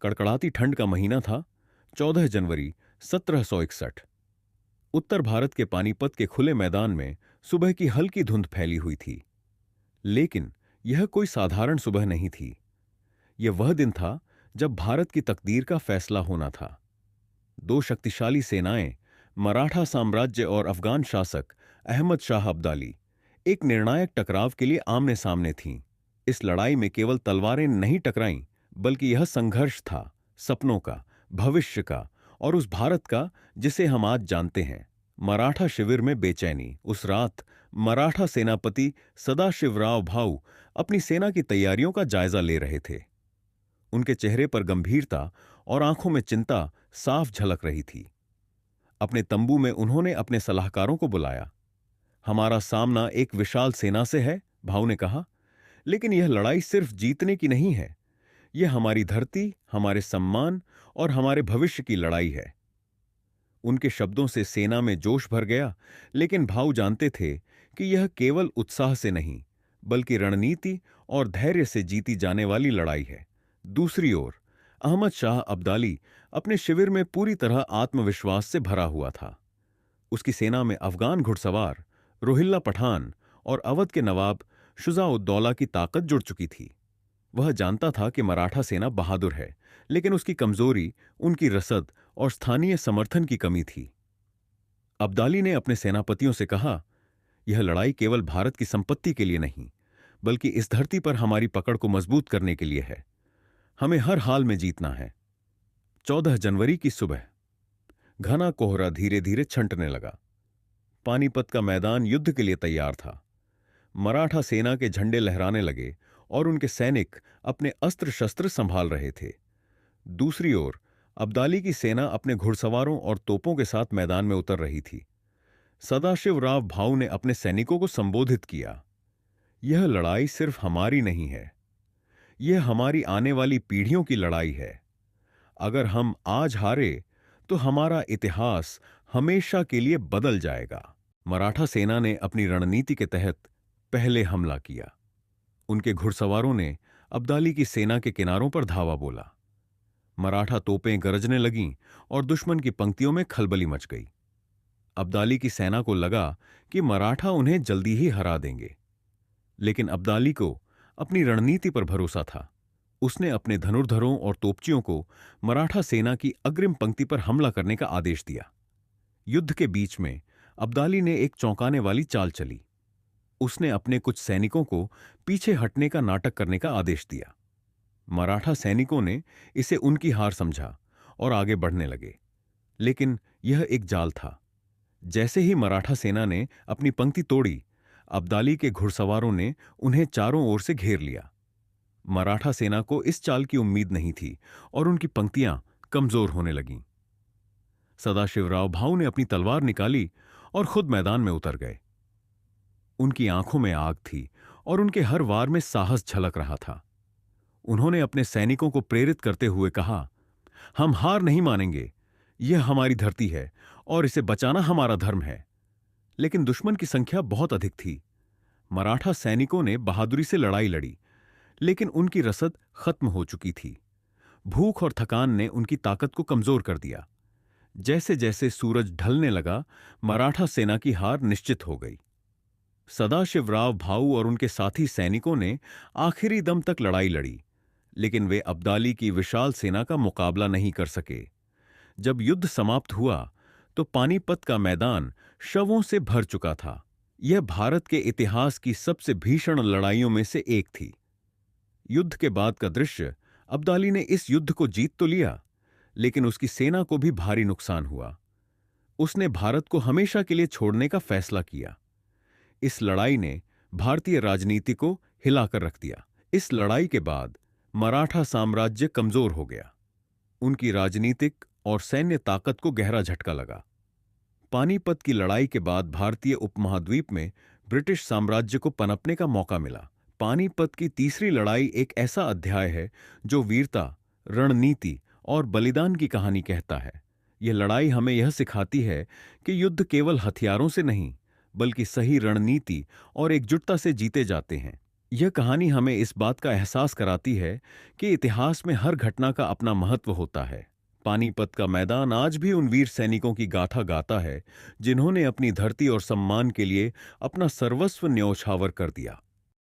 कड़कड़ाती ठंड का महीना था। 14 जनवरी 1761। उत्तर भारत के पानीपत के खुले मैदान में सुबह की हल्की धुंध फैली हुई थी। लेकिन यह कोई साधारण सुबह नहीं थी। यह वह दिन था जब भारत की तकदीर का फैसला होना था। दो शक्तिशाली सेनाएं, मराठा साम्राज्य और अफगान शासक अहमद शाह अब्दाली, एक निर्णायक टकराव के लिए आमने सामने थीं। इस लड़ाई में केवल तलवारें नहीं टकराईं, बल्कि यह संघर्ष था सपनों का, भविष्य का और उस भारत का जिसे हम आज जानते हैं। मराठा शिविर में बेचैनी। उस रात मराठा सेनापति सदाशिवराव भाऊ अपनी सेना की तैयारियों का जायजा ले रहे थे। उनके चेहरे पर गंभीरता और आंखों में चिंता साफ झलक रही थी। अपने तंबू में उन्होंने अपने सलाहकारों को बुलाया। हमारा सामना एक विशाल सेना से है, भाऊ ने कहा, लेकिन यह लड़ाई सिर्फ जीतने की नहीं है। यह हमारी धरती, हमारे सम्मान और हमारे भविष्य की लड़ाई है। उनके शब्दों से सेना में जोश भर गया, लेकिन भाऊ जानते थे कि यह केवल उत्साह से नहीं, बल्कि रणनीति और धैर्य से जीती जाने वाली लड़ाई है। दूसरी ओर अहमद शाह अब्दाली अपने शिविर में पूरी तरह आत्मविश्वास से भरा हुआ था। उसकी सेना में अफगान घुड़सवार, रोहिल्ला पठान और अवध के नवाब शुजा-उद-दौला की ताकत जुड़ चुकी थी। वह जानता था कि मराठा सेना बहादुर है, लेकिन उसकी कमजोरी उनकी रसद और स्थानीय समर्थन की कमी थी। अब्दाली ने अपने सेनापतियों से कहा, यह लड़ाई केवल भारत की संपत्ति के लिए नहीं, बल्कि इस धरती पर हमारी पकड़ को मजबूत करने के लिए है। हमें हर हाल में जीतना है। 14 जनवरी की सुबह घना कोहरा धीरे धीरे छंटने लगा। पानीपत का मैदान युद्ध के लिए तैयार था। मराठा सेना के झंडे लहराने लगे और उनके सैनिक अपने अस्त्र शस्त्र संभाल रहे थे। दूसरी ओर अब्दाली की सेना अपने घुड़सवारों और तोपों के साथ मैदान में उतर रही थी। सदाशिवराव भाऊ ने अपने सैनिकों को संबोधित किया, यह लड़ाई सिर्फ हमारी नहीं है, यह हमारी आने वाली पीढ़ियों की लड़ाई है। अगर हम आज हारे तो हमारा इतिहास हमेशा के लिए बदल जाएगा। मराठा सेना ने अपनी रणनीति के तहत पहले हमला किया। उनके घुड़सवारों ने अब्दाली की सेना के किनारों पर धावा बोला। मराठा तोपें गरजने लगीं और दुश्मन की पंक्तियों में खलबली मच गई। अब्दाली की सेना को लगा कि मराठा उन्हें जल्दी ही हरा देंगे, लेकिन अब्दाली को अपनी रणनीति पर भरोसा था। उसने अपने धनुर्धरों और तोपचियों को मराठा सेना की अग्रिम पंक्ति पर हमला करने का आदेश दिया। युद्ध के बीच में अब्दाली ने एक चौंकाने वाली चाल चली। उसने अपने कुछ सैनिकों को पीछे हटने का नाटक करने का आदेश दिया। मराठा सैनिकों ने इसे उनकी हार समझा और आगे बढ़ने लगे, लेकिन यह एक जाल था। जैसे ही मराठा सेना ने अपनी पंक्ति तोड़ी, अब्दाली के घुड़सवारों ने उन्हें चारों ओर से घेर लिया। मराठा सेना को इस चाल की उम्मीद नहीं थी और उनकी पंक्तियां कमजोर होने लगीं। सदाशिवराव भाऊ ने अपनी तलवार निकाली और खुद मैदान में उतर गए। उनकी आंखों में आग थी और उनके हर वार में साहस झलक रहा था। उन्होंने अपने सैनिकों को प्रेरित करते हुए कहा, हम हार नहीं मानेंगे। यह हमारी धरती है और इसे बचाना हमारा धर्म है। लेकिन दुश्मन की संख्या बहुत अधिक थी। मराठा सैनिकों ने बहादुरी से लड़ाई लड़ी, लेकिन उनकी रसद खत्म हो चुकी थी। भूख और थकान ने उनकी ताकत को कमजोर कर दिया। जैसे जैसे सूरज ढलने लगा, मराठा सेना की हार निश्चित हो गई। सदाशिवराव भाऊ और उनके साथी सैनिकों ने आखिरी दम तक लड़ाई लड़ी, लेकिन वे अब्दाली की विशाल सेना का मुकाबला नहीं कर सके। जब युद्ध समाप्त हुआ तो पानीपत का मैदान शवों से भर चुका था। यह भारत के इतिहास की सबसे भीषण लड़ाइयों में से एक थी। युद्ध के बाद का दृश्य, अब्दाली ने इस युद्ध को जीत तो लिया, लेकिन उसकी सेना को भी भारी नुकसान हुआ। उसने भारत को हमेशा के लिए छोड़ने का फैसला किया। इस लड़ाई ने भारतीय राजनीति को हिलाकर रख दिया। इस लड़ाई के बाद मराठा साम्राज्य कमजोर हो गया। उनकी राजनीतिक और सैन्य ताकत को गहरा झटका लगा। पानीपत की लड़ाई के बाद भारतीय उपमहाद्वीप में ब्रिटिश साम्राज्य को पनपने का मौका मिला। पानीपत की तीसरी लड़ाई एक ऐसा अध्याय है जो वीरता, रणनीति और बलिदान की कहानी कहता है। यह लड़ाई हमें यह सिखाती है कि युद्ध केवल हथियारों से नहीं, बल्कि सही रणनीति और एकजुटता से जीते जाते हैं। यह कहानी हमें इस बात का एहसास कराती है कि इतिहास में हर घटना का अपना महत्व होता है। पानीपत का मैदान आज भी उन वीर सैनिकों की गाथा गाता है जिन्होंने अपनी धरती और सम्मान के लिए अपना सर्वस्व न्यौछावर कर दिया।